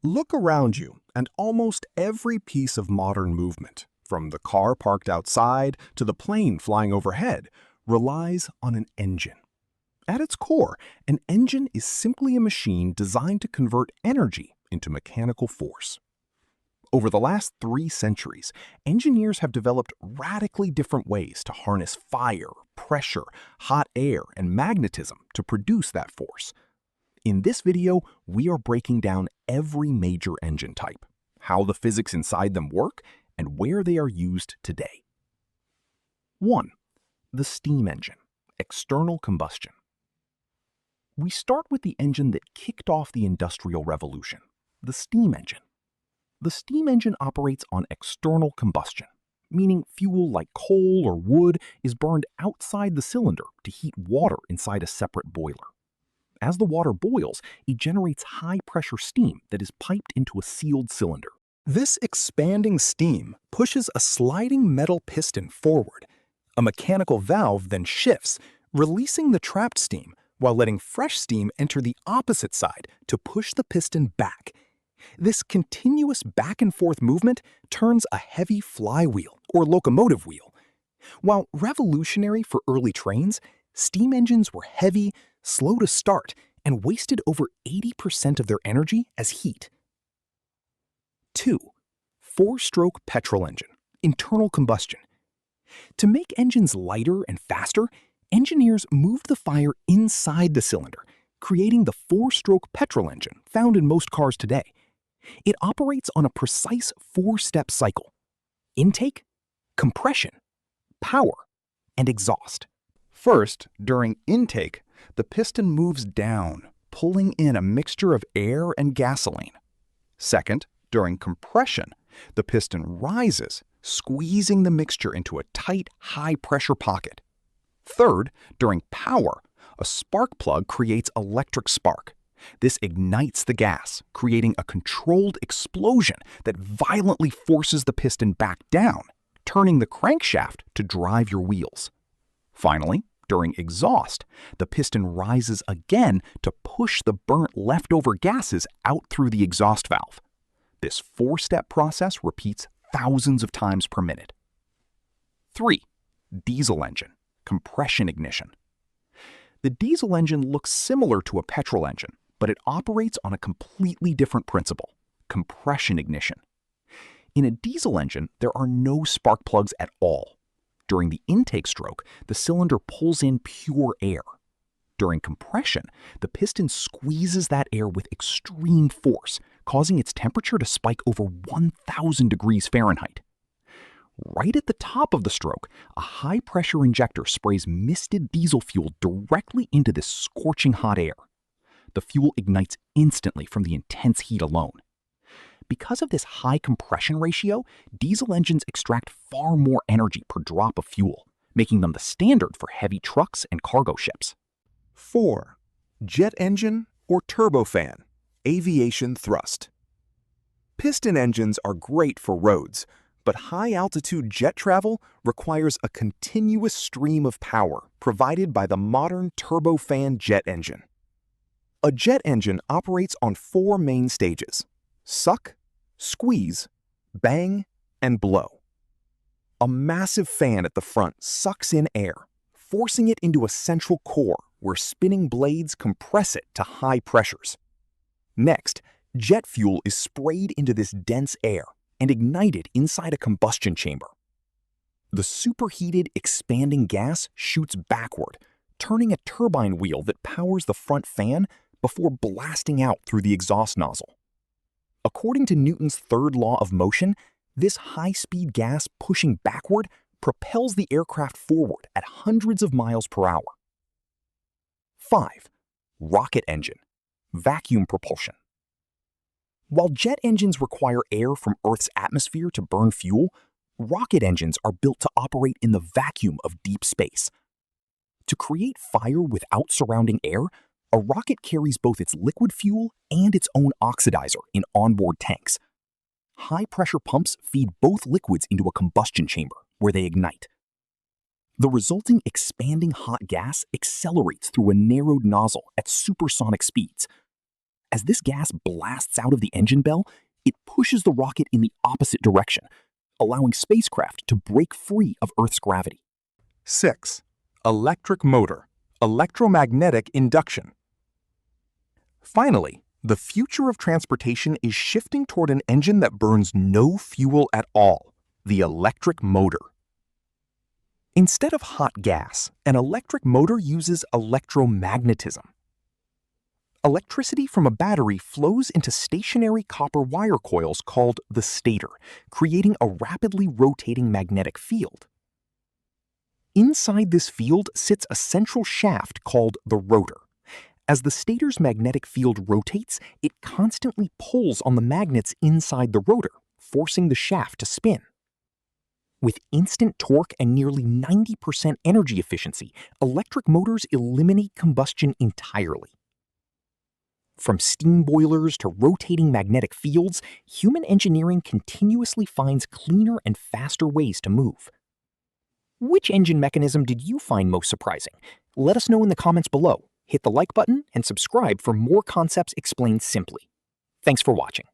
Look around you, and almost every piece of modern movement, from the car parked outside to the plane flying overhead, relies on an engine. At its core, an engine is simply a machine designed to convert energy into mechanical force. Over the last 3 centuries, engineers have developed radically different ways to harness fire, pressure, hot air, and magnetism to produce that force. In this video, we are breaking down every major engine type, how the physics inside them work, and where they are used today. 1. The steam engine, external combustion. We start with the engine that kicked off the Industrial Revolution, the steam engine. The steam engine operates on external combustion, meaning fuel like coal or wood is burned outside the cylinder to heat water inside a separate boiler. As the water boils, it generates high-pressure steam that is piped into a sealed cylinder. This expanding steam pushes a sliding metal piston forward. A mechanical valve then shifts, releasing the trapped steam while letting fresh steam enter the opposite side to push the piston back. This continuous back-and-forth movement turns a heavy flywheel or locomotive wheel. While revolutionary for early trains, steam engines were heavy, slow to start, and wasted over 80% of their energy as heat. 2. Four-stroke petrol engine, internal combustion. To make engines lighter and faster, engineers moved the fire inside the cylinder, creating the four-stroke petrol engine found in most cars today. It operates on a precise 4-step cycle: intake, compression, power, and exhaust. First, during intake, the piston moves down, pulling in a mixture of air and gasoline. Second, during compression, the piston rises, squeezing the mixture into a tight, high-pressure pocket. Third, during power, a spark plug creates electric spark. This ignites the gas, creating a controlled explosion that violently forces the piston back down, turning the crankshaft to drive your wheels. Finally, during exhaust, the piston rises again to push the burnt leftover gases out through the exhaust valve. This 4-step process repeats thousands of times per minute. 3. Diesel engine, compression ignition. The diesel engine looks similar to a petrol engine, but it operates on a completely different principle: compression ignition. In a diesel engine, there are no spark plugs at all. During the intake stroke, the cylinder pulls in pure air. During compression, the piston squeezes that air with extreme force, causing its temperature to spike over 1,000 degrees Fahrenheit. Right at the top of the stroke, a high-pressure injector sprays misted diesel fuel directly into this scorching hot air. The fuel ignites instantly from the intense heat alone. Because of this high compression ratio, diesel engines extract far more energy per drop of fuel, making them the standard for heavy trucks and cargo ships. 4. Jet engine or turbofan, aviation thrust. Piston engines are great for roads, but high-altitude jet travel requires a continuous stream of power provided by the modern turbofan jet engine. A jet engine operates on 4 main stages: suck, squeeze, bang, and blow. A massive fan at the front sucks in air, forcing it into a central core where spinning blades compress it to high pressures. Next, jet fuel is sprayed into this dense air and ignited inside a combustion chamber. The superheated, expanding gas shoots backward, turning a turbine wheel that powers the front fan before blasting out through the exhaust nozzle. According to Newton's third law of motion, this high-speed gas pushing backward propels the aircraft forward at hundreds of miles per hour. 5. Rocket engine, vacuum propulsion. While jet engines require air from Earth's atmosphere to burn fuel, rocket engines are built to operate in the vacuum of deep space. To create fire without surrounding air, a rocket carries both its liquid fuel and its own oxidizer in onboard tanks. High-pressure pumps feed both liquids into a combustion chamber, where they ignite. The resulting expanding hot gas accelerates through a narrowed nozzle at supersonic speeds. As this gas blasts out of the engine bell, it pushes the rocket in the opposite direction, allowing spacecraft to break free of Earth's gravity. 6. Electric motor, electromagnetic induction. Finally, the future of transportation is shifting toward an engine that burns no fuel at all, the electric motor. Instead of hot gas, an electric motor uses electromagnetism. Electricity from a battery flows into stationary copper wire coils called the stator, creating a rapidly rotating magnetic field. Inside this field sits a central shaft called the rotor. As the stator's magnetic field rotates, it constantly pulls on the magnets inside the rotor, forcing the shaft to spin. With instant torque and nearly 90% energy efficiency, electric motors eliminate combustion entirely. From steam boilers to rotating magnetic fields, human engineering continuously finds cleaner and faster ways to move. Which engine mechanism did you find most surprising? Let us know in the comments below. Hit the like button and subscribe for more concepts explained simply. Thanks for watching.